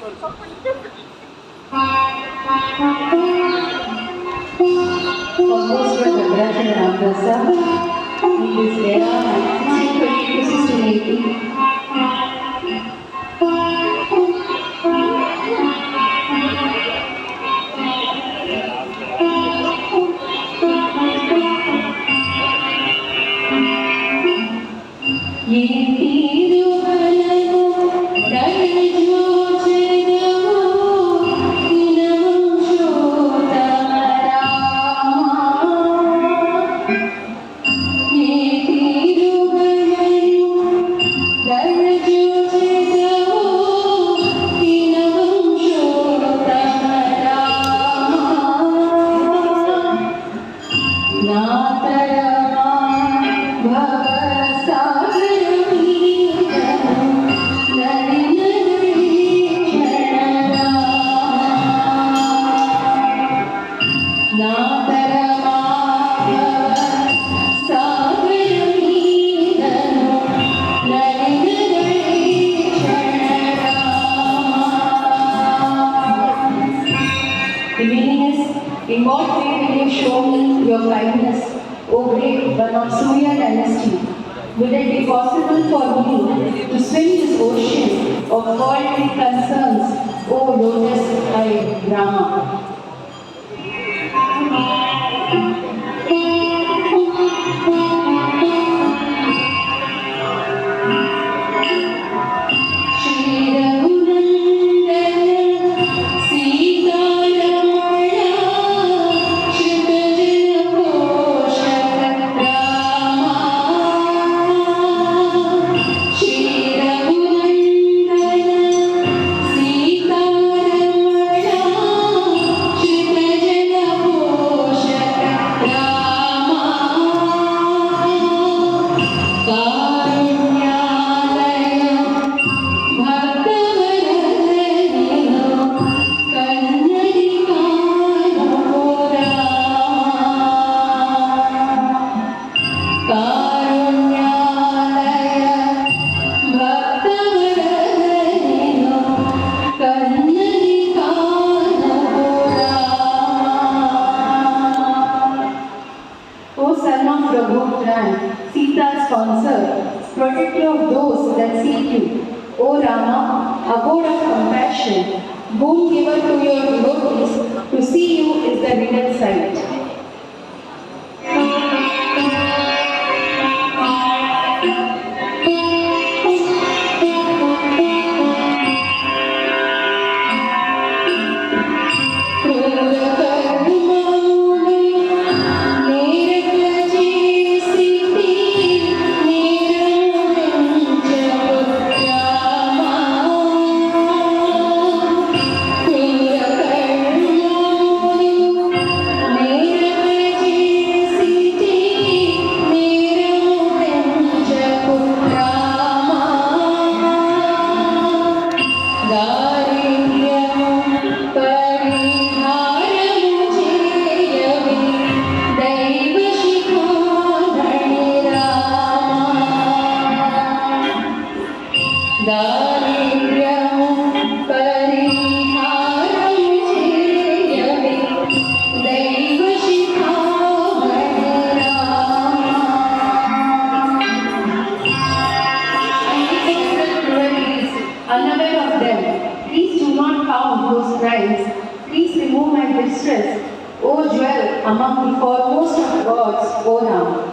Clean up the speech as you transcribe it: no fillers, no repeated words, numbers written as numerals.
Composed by Bhadrachalam Ramprasad, in this era 1620 to 1680. The meaning is, in what way will you show me your kindness, O great Vanamsuya dynasty? Will it be possible for me to swim this ocean of worldly concerns, O lotus-eyed Rama? Sita's sponsor, protector of those that seek you. O Rama, abode of compassion, boon given to your devotees, to see you is the real sight. Unaware of them, please do not count those crimes. Please remove my distress, O jewel among the foremost of gods, O Ram.